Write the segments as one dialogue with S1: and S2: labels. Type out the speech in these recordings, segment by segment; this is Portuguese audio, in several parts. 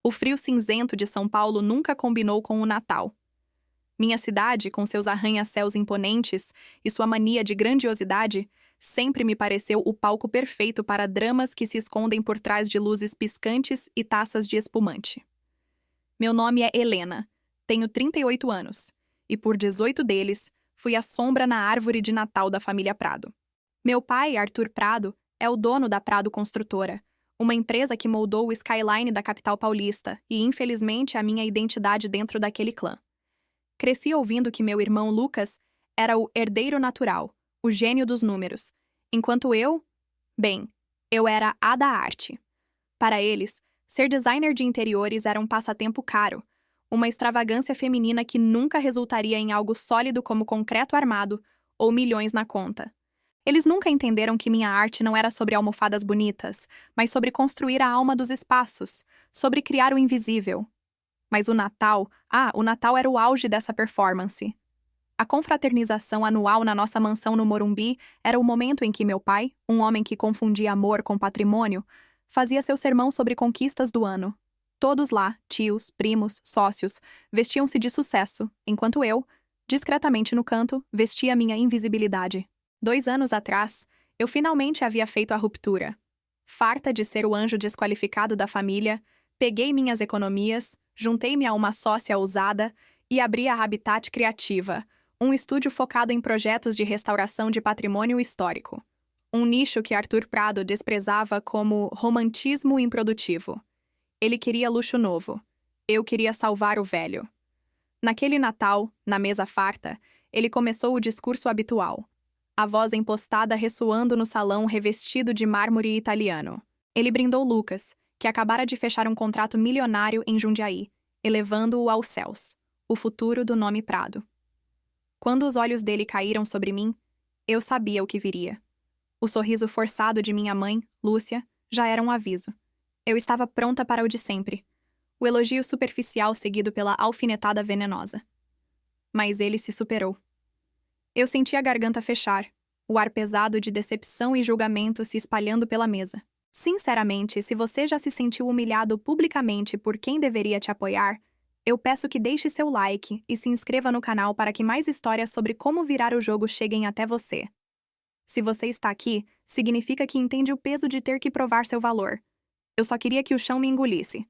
S1: O frio cinzento de São Paulo nunca combinou com o Natal. Minha cidade, com seus arranha-céus imponentes e sua mania de grandiosidade, sempre me pareceu o palco perfeito para dramas que se escondem por trás de luzes piscantes e taças de espumante. Meu nome é Helena, tenho 38 anos, e por 18 deles, fui a sombra na árvore de Natal da família Prado. Meu pai, Arthur Prado, é o dono da Prado Construtora, uma empresa que moldou o skyline da capital paulista e, infelizmente, a minha identidade dentro daquele clã. Cresci ouvindo que meu irmão Lucas era o herdeiro natural, o gênio dos números, enquanto eu era a da arte. Para eles, ser designer de interiores era um passatempo caro, uma extravagância feminina que nunca resultaria em algo sólido como concreto armado ou milhões na conta. Eles nunca entenderam que minha arte não era sobre almofadas bonitas, mas sobre construir a alma dos espaços, sobre criar o invisível. Mas o Natal era o auge dessa performance. A confraternização anual na nossa mansão no Morumbi era o momento em que meu pai, um homem que confundia amor com patrimônio, fazia seu sermão sobre conquistas do ano. Todos lá, tios, primos, sócios, vestiam-se de sucesso, enquanto eu, discretamente no canto, vestia minha invisibilidade. 2 anos atrás, eu finalmente havia feito a ruptura. Farta de ser o anjo desqualificado da família, peguei minhas economias, juntei-me a uma sócia ousada e abri a Habitat Criativa, um estúdio focado em projetos de restauração de patrimônio histórico. Um nicho que Arthur Prado desprezava como romantismo improdutivo. Ele queria luxo novo. Eu queria salvar o velho. Naquele Natal, na mesa farta, ele começou o discurso habitual. A voz empostada ressoando no salão revestido de mármore italiano. Ele brindou Lucas, que acabara de fechar um contrato milionário em Jundiaí, elevando-o aos céus, o futuro do nome Prado. Quando os olhos dele caíram sobre mim, eu sabia o que viria. O sorriso forçado de minha mãe, Lúcia, já era um aviso. Eu estava pronta para o de sempre. O elogio superficial seguido pela alfinetada venenosa. Mas ele se superou. Eu senti a garganta fechar, o ar pesado de decepção e julgamento se espalhando pela mesa. Sinceramente, se você já se sentiu humilhado publicamente por quem deveria te apoiar, eu peço que deixe seu like e se inscreva no canal para que mais histórias sobre como virar o jogo cheguem até você. Se você está aqui, significa que entende o peso de ter que provar seu valor. Eu só queria que o chão me engolisse.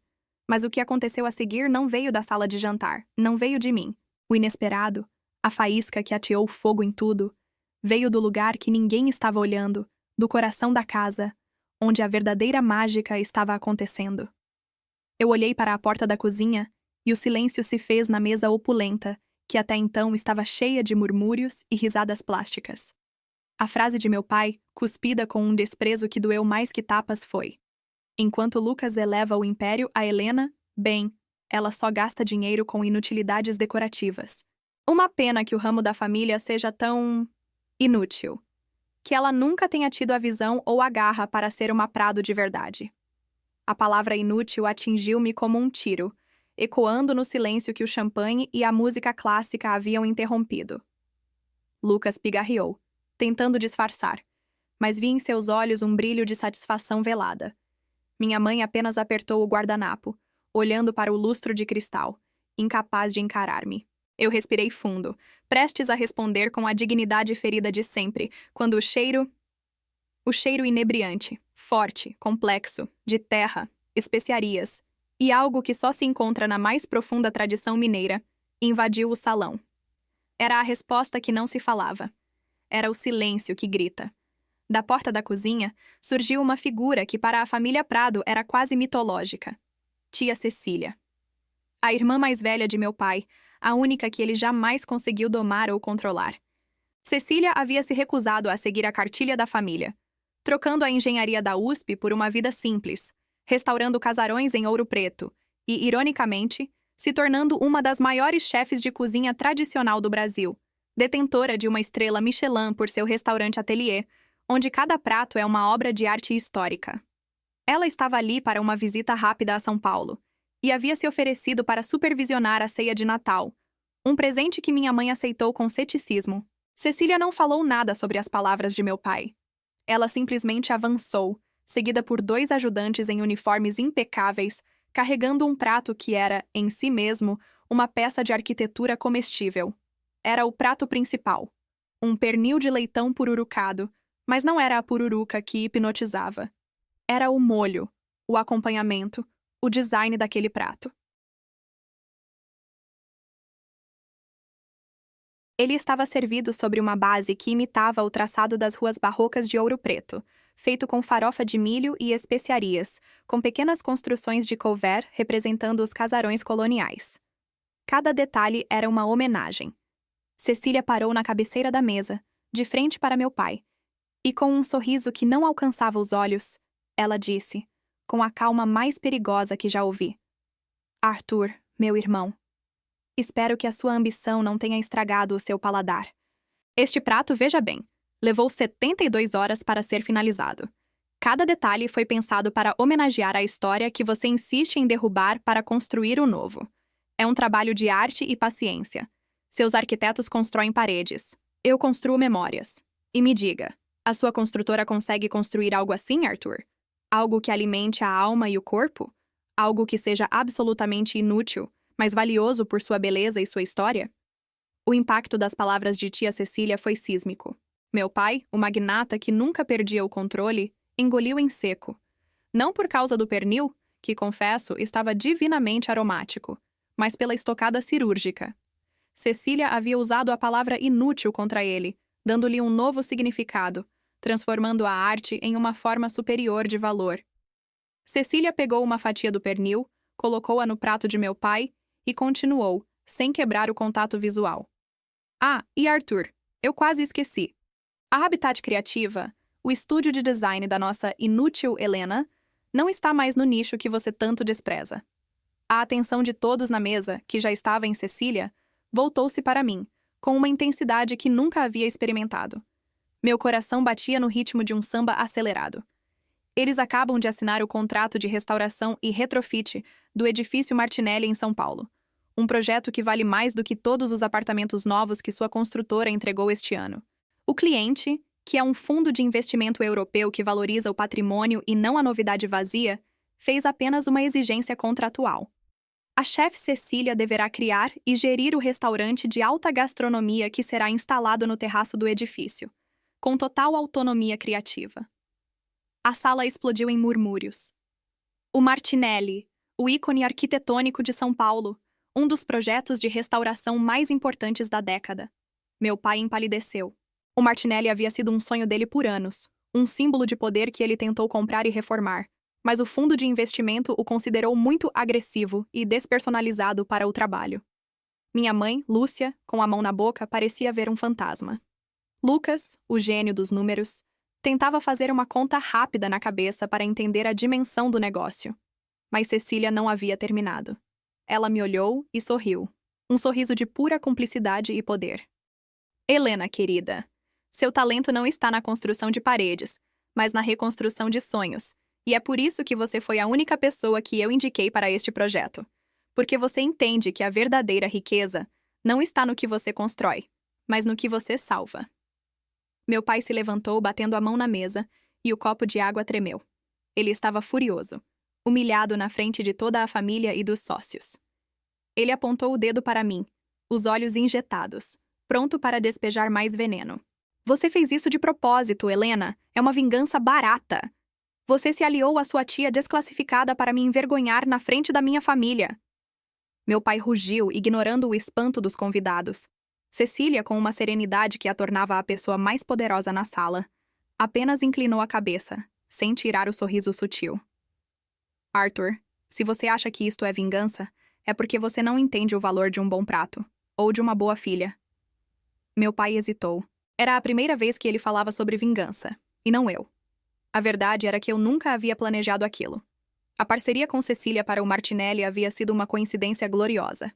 S1: Mas o que aconteceu a seguir não veio da sala de jantar, não veio de mim. O inesperado, a faísca que ateou fogo em tudo, veio do lugar que ninguém estava olhando, do coração da casa, onde a verdadeira mágica estava acontecendo. Eu olhei para a porta da cozinha e o silêncio se fez na mesa opulenta, que até então estava cheia de murmúrios e risadas plásticas. A frase de meu pai, cuspida com um desprezo que doeu mais que tapas, foi: enquanto Lucas eleva o império a Helena, ela só gasta dinheiro com inutilidades decorativas. Uma pena que o ramo da família seja tão inútil. Que ela nunca tenha tido a visão ou a garra para ser uma Prado de verdade. A palavra inútil atingiu-me como um tiro, ecoando no silêncio que o champanhe e a música clássica haviam interrompido. Lucas pigarreou, tentando disfarçar, mas vi em seus olhos um brilho de satisfação velada. Minha mãe apenas apertou o guardanapo, olhando para o lustro de cristal, incapaz de encarar-me. Eu respirei fundo, prestes a responder com a dignidade ferida de sempre, quando o cheiro inebriante, forte, complexo, de terra, especiarias, e algo que só se encontra na mais profunda tradição mineira, invadiu o salão. Era a resposta que não se falava. Era o silêncio que grita. Da porta da cozinha, surgiu uma figura que para a família Prado era quase mitológica. Tia Cecília. A irmã mais velha de meu pai, a única que ele jamais conseguiu domar ou controlar. Cecília havia se recusado a seguir a cartilha da família, trocando a engenharia da USP por uma vida simples, restaurando casarões em Ouro Preto e, ironicamente, se tornando uma das maiores chefes de cozinha tradicional do Brasil, detentora de uma estrela Michelin por seu restaurante ateliê, onde cada prato é uma obra de arte histórica. Ela estava ali para uma visita rápida a São Paulo, e havia se oferecido para supervisionar a ceia de Natal, um presente que minha mãe aceitou com ceticismo. Cecília não falou nada sobre as palavras de meu pai. Ela simplesmente avançou, seguida por 2 ajudantes em uniformes impecáveis, carregando um prato que era, em si mesmo, uma peça de arquitetura comestível. Era o prato principal. Um pernil de leitão pururucado, mas não era a pururuca que hipnotizava. Era o molho, o acompanhamento, o design daquele prato. Ele estava servido sobre uma base que imitava o traçado das ruas barrocas de Ouro Preto, feito com farofa de milho e especiarias, com pequenas construções de couvert representando os casarões coloniais. Cada detalhe era uma homenagem. Cecília parou na cabeceira da mesa, de frente para meu pai, e com um sorriso que não alcançava os olhos, ela disse, com a calma mais perigosa que já ouvi: Arthur, meu irmão, espero que a sua ambição não tenha estragado o seu paladar. Este prato, veja bem, levou 72 horas para ser finalizado. Cada detalhe foi pensado para homenagear a história que você insiste em derrubar para construir o novo. É um trabalho de arte e paciência. Seus arquitetos constroem paredes. Eu construo memórias. E me diga, a sua construtora consegue construir algo assim, Arthur? Algo que alimente a alma e o corpo? Algo que seja absolutamente inútil, mas valioso por sua beleza e sua história? O impacto das palavras de tia Cecília foi sísmico. Meu pai, o magnata que nunca perdia o controle, engoliu em seco. Não por causa do pernil, que, confesso, estava divinamente aromático, mas pela estocada cirúrgica. Cecília havia usado a palavra inútil contra ele, dando-lhe um novo significado, transformando a arte em uma forma superior de valor. Cecília pegou uma fatia do pernil, colocou-a no prato de meu pai e continuou, sem quebrar o contato visual. Ah, e Arthur, eu quase esqueci. A Habitat Criativa, o estúdio de design da nossa inútil Helena, não está mais no nicho que você tanto despreza. A atenção de todos na mesa, que já estava em Cecília, voltou-se para mim, com uma intensidade que nunca havia experimentado. Meu coração batia no ritmo de um samba acelerado. Eles acabam de assinar o contrato de restauração e retrofit do edifício Martinelli em São Paulo. Um projeto que vale mais do que todos os apartamentos novos que sua construtora entregou este ano. O cliente, que é um fundo de investimento europeu que valoriza o patrimônio e não a novidade vazia, fez apenas uma exigência contratual. A chefe Cecília deverá criar e gerir o restaurante de alta gastronomia que será instalado no terraço do edifício, com total autonomia criativa. A sala explodiu em murmúrios. O Martinelli, o ícone arquitetônico de São Paulo, um dos projetos de restauração mais importantes da década. Meu pai empalideceu. O Martinelli havia sido um sonho dele por anos, um símbolo de poder que ele tentou comprar e reformar, mas o fundo de investimento o considerou muito agressivo e despersonalizado para o trabalho. Minha mãe, Lúcia, com a mão na boca, parecia ver um fantasma. Lucas, o gênio dos números, tentava fazer uma conta rápida na cabeça para entender a dimensão do negócio. Mas Cecília não havia terminado. Ela me olhou e sorriu. Um sorriso de pura cumplicidade e poder. Helena, querida, seu talento não está na construção de paredes, mas na reconstrução de sonhos. E é por isso que você foi a única pessoa que eu indiquei para este projeto. Porque você entende que a verdadeira riqueza não está no que você constrói, mas no que você salva. Meu pai se levantou batendo a mão na mesa e o copo de água tremeu. Ele estava furioso, humilhado na frente de toda a família e dos sócios. Ele apontou o dedo para mim, os olhos injetados, pronto para despejar mais veneno. Você fez isso de propósito, Helena. É uma vingança barata. Você se aliou à sua tia desclassificada para me envergonhar na frente da minha família. Meu pai rugiu, ignorando o espanto dos convidados. Cecília, com uma serenidade que a tornava a pessoa mais poderosa na sala, apenas inclinou a cabeça, sem tirar o sorriso sutil. Arthur, se você acha que isto é vingança, é porque você não entende o valor de um bom prato, ou de uma boa filha. Meu pai hesitou. Era a primeira vez que ele falava sobre vingança, e não eu. A verdade era que eu nunca havia planejado aquilo. A parceria com Cecília para o Martinelli havia sido uma coincidência gloriosa.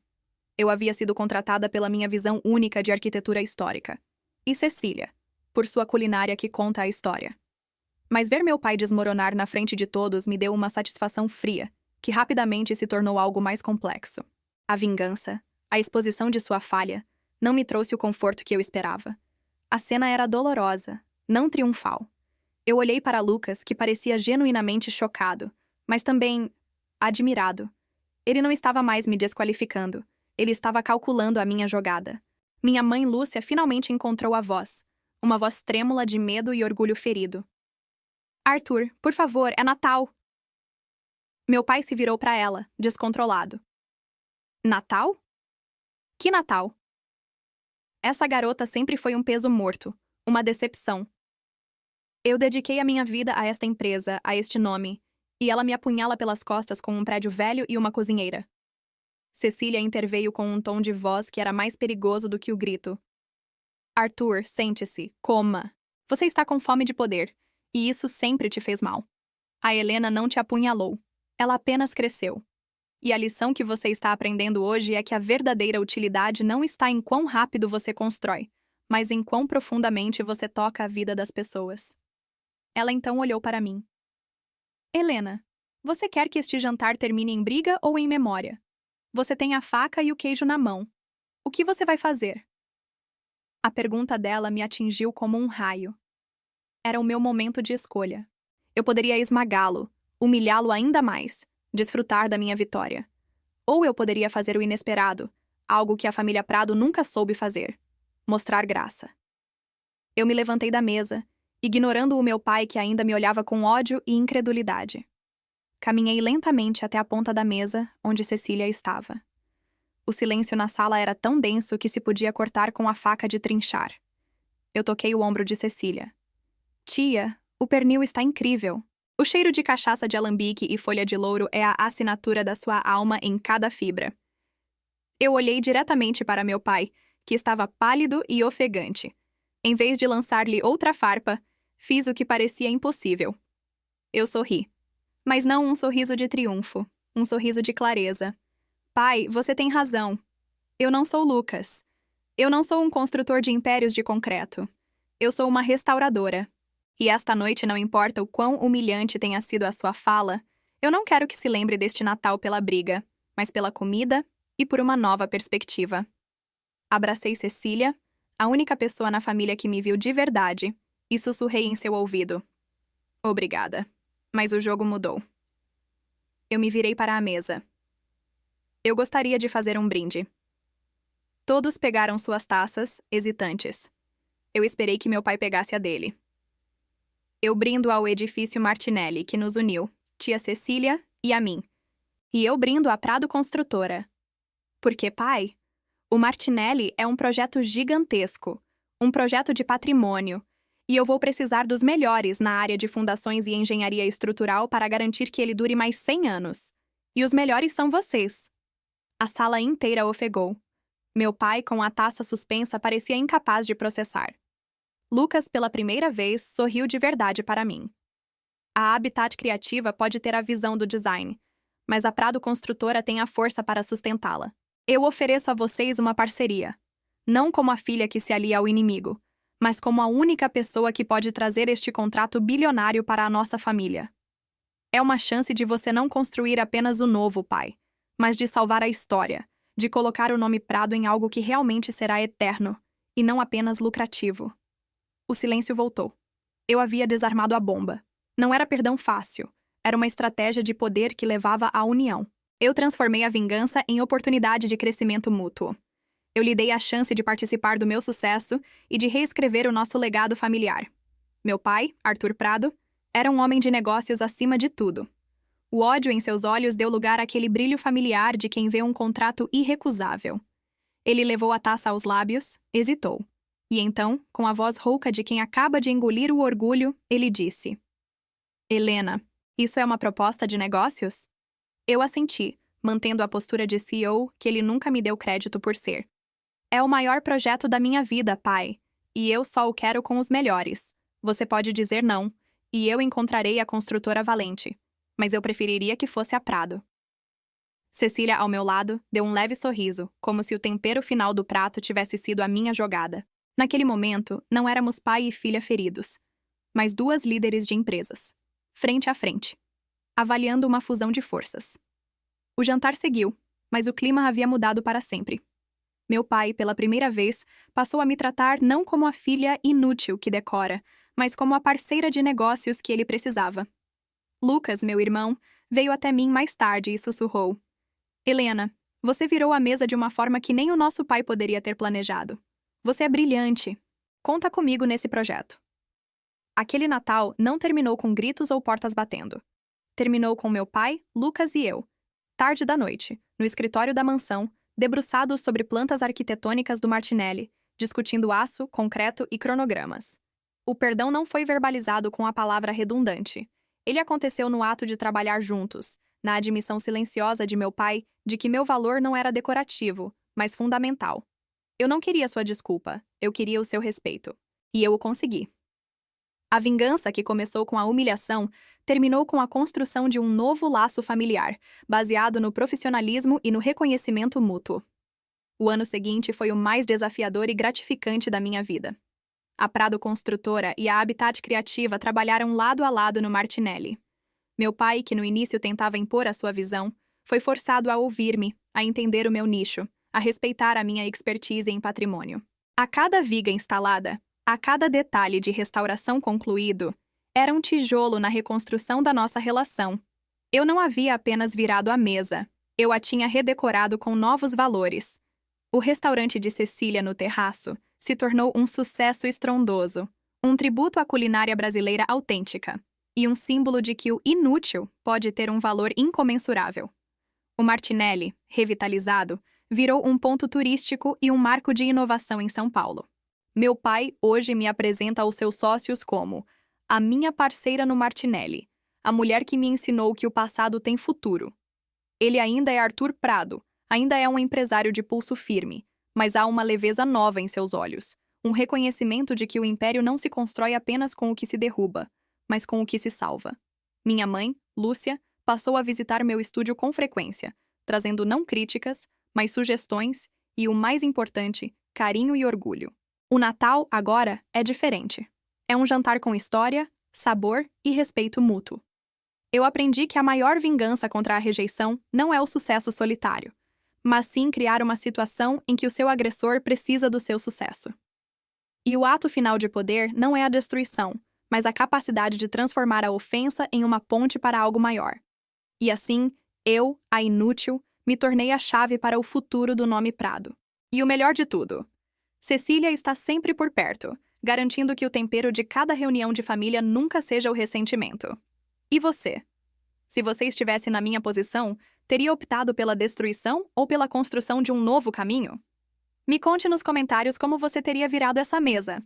S1: Eu havia sido contratada pela minha visão única de arquitetura histórica. E Cecília, por sua culinária que conta a história. Mas ver meu pai desmoronar na frente de todos me deu uma satisfação fria, que rapidamente se tornou algo mais complexo. A vingança, a exposição de sua falha, não me trouxe o conforto que eu esperava. A cena era dolorosa, não triunfal. Eu olhei para Lucas, que parecia genuinamente chocado, mas também admirado. Ele não estava mais me desqualificando. Ele estava calculando a minha jogada. Minha mãe Lúcia finalmente encontrou a voz. Uma voz trêmula de medo e orgulho ferido. Arthur, por favor, é Natal. Meu pai se virou para ela, descontrolado. Natal? Que Natal? Essa garota sempre foi um peso morto, uma decepção. Eu dediquei a minha vida a esta empresa, a este nome, e ela me apunhala pelas costas com um prédio velho e uma cozinheira. Cecília interveio com um tom de voz que era mais perigoso do que o grito. Arthur, sente-se, coma. Você está com fome de poder, e isso sempre te fez mal. A Helena não te apunhalou. Ela apenas cresceu. E a lição que você está aprendendo hoje é que a verdadeira utilidade não está em quão rápido você constrói, mas em quão profundamente você toca a vida das pessoas. Ela então olhou para mim. Helena, você quer que este jantar termine em briga ou em memória? Você tem a faca e o queijo na mão. O que você vai fazer? A pergunta dela me atingiu como um raio. Era o meu momento de escolha. Eu poderia esmagá-lo, humilhá-lo ainda mais, desfrutar da minha vitória. Ou eu poderia fazer o inesperado, algo que a família Prado nunca soube fazer: mostrar graça. Eu me levantei da mesa, ignorando o meu pai que ainda me olhava com ódio e incredulidade. Caminhei lentamente até a ponta da mesa, onde Cecília estava. O silêncio na sala era tão denso que se podia cortar com a faca de trinchar. Eu toquei o ombro de Cecília. Tia, o pernil está incrível. O cheiro de cachaça de alambique e folha de louro é a assinatura da sua alma em cada fibra. Eu olhei diretamente para meu pai, que estava pálido e ofegante. Em vez de lançar-lhe outra farpa, fiz o que parecia impossível. Eu sorri. Mas não um sorriso de triunfo, um sorriso de clareza. Pai, você tem razão. Eu não sou Lucas. Eu não sou um construtor de impérios de concreto. Eu sou uma restauradora. E esta noite, não importa o quão humilhante tenha sido a sua fala, eu não quero que se lembre deste Natal pela briga, mas pela comida e por uma nova perspectiva. Abracei Cecília, a única pessoa na família que me viu de verdade, e sussurrei em seu ouvido. Obrigada. Mas o jogo mudou. Eu me virei para a mesa. Eu gostaria de fazer um brinde. Todos pegaram suas taças, hesitantes. Eu esperei que meu pai pegasse a dele. Eu brindo ao edifício Martinelli, que nos uniu, tia Cecília e a mim. E eu brindo à Prado Construtora. Porque, pai, o Martinelli é um projeto gigantesco, um projeto de patrimônio, e eu vou precisar dos melhores na área de fundações e engenharia estrutural para garantir que ele dure mais 100 anos. E os melhores são vocês. A sala inteira ofegou. Meu pai, com a taça suspensa, parecia incapaz de processar. Lucas, pela primeira vez, sorriu de verdade para mim. A Habitat Criativa pode ter a visão do design, mas a Prado Construtora tem a força para sustentá-la. Eu ofereço a vocês uma parceria, não como a filha que se alia ao inimigo, mas como a única pessoa que pode trazer este contrato bilionário para a nossa família. É uma chance de você não construir apenas o novo, pai, mas de salvar a história, de colocar o nome Prado em algo que realmente será eterno, e não apenas lucrativo. O silêncio voltou. Eu havia desarmado a bomba. Não era perdão fácil. Era uma estratégia de poder que levava à união. Eu transformei a vingança em oportunidade de crescimento mútuo. Eu lhe dei a chance de participar do meu sucesso e de reescrever o nosso legado familiar. Meu pai, Arthur Prado, era um homem de negócios acima de tudo. O ódio em seus olhos deu lugar àquele brilho familiar de quem vê um contrato irrecusável. Ele levou a taça aos lábios, hesitou. E então, com a voz rouca de quem acaba de engolir o orgulho, ele disse: Helena, isso é uma proposta de negócios? Eu assenti, mantendo a postura de CEO que ele nunca me deu crédito por ser. É o maior projeto da minha vida, pai, e eu só o quero com os melhores. Você pode dizer não, e eu encontrarei a construtora valente, mas eu preferiria que fosse a Prado. Cecília, ao meu lado, deu um leve sorriso, como se o tempero final do prato tivesse sido a minha jogada. Naquele momento, não éramos pai e filha feridos, mas duas líderes de empresas, frente a frente, avaliando uma fusão de forças. O jantar seguiu, mas o clima havia mudado para sempre. Meu pai, pela primeira vez, passou a me tratar não como a filha inútil que decora, mas como a parceira de negócios que ele precisava. Lucas, meu irmão, veio até mim mais tarde e sussurrou: Helena, você virou a mesa de uma forma que nem o nosso pai poderia ter planejado. Você é brilhante. Conta comigo nesse projeto. Aquele Natal não terminou com gritos ou portas batendo. Terminou com meu pai, Lucas e eu, tarde da noite, no escritório da mansão, debruçados sobre plantas arquitetônicas do Martinelli, discutindo aço, concreto e cronogramas. O perdão não foi verbalizado com a palavra redundante. Ele aconteceu no ato de trabalhar juntos, na admissão silenciosa de meu pai de que meu valor não era decorativo, mas fundamental. Eu não queria sua desculpa, eu queria o seu respeito. E eu o consegui. A vingança, que começou com a humilhação, terminou com a construção de um novo laço familiar, baseado no profissionalismo e no reconhecimento mútuo. O ano seguinte foi o mais desafiador e gratificante da minha vida. A Prado Construtora e a Habitat Criativa trabalharam lado a lado no Martinelli. Meu pai, que no início tentava impor a sua visão, foi forçado a ouvir-me, a entender o meu nicho, a respeitar a minha expertise em patrimônio. A cada viga instalada, a cada detalhe de restauração concluído, era um tijolo na reconstrução da nossa relação. Eu não havia apenas virado a mesa, eu a tinha redecorado com novos valores. O restaurante de Cecília no terraço se tornou um sucesso estrondoso, um tributo à culinária brasileira autêntica e um símbolo de que o inútil pode ter um valor incomensurável. O Martinelli, revitalizado, virou um ponto turístico e um marco de inovação em São Paulo. Meu pai hoje me apresenta aos seus sócios como a minha parceira no Martinelli, a mulher que me ensinou que o passado tem futuro. Ele ainda é Arthur Prado, ainda é um empresário de pulso firme, mas há uma leveza nova em seus olhos, um reconhecimento de que o império não se constrói apenas com o que se derruba, mas com o que se salva. Minha mãe, Lúcia, passou a visitar meu estúdio com frequência, trazendo não críticas, mas sugestões e, o mais importante, carinho e orgulho. O Natal, agora, é diferente. É um jantar com história, sabor e respeito mútuo. Eu aprendi que a maior vingança contra a rejeição não é o sucesso solitário, mas sim criar uma situação em que o seu agressor precisa do seu sucesso. E o ato final de poder não é a destruição, mas a capacidade de transformar a ofensa em uma ponte para algo maior. E assim, eu, a inútil, me tornei a chave para o futuro do nome Prado. E o melhor de tudo, Cecília está sempre por perto, garantindo que o tempero de cada reunião de família nunca seja o ressentimento. E você? Se você estivesse na minha posição, teria optado pela destruição ou pela construção de um novo caminho? Me conte nos comentários como você teria virado essa mesa.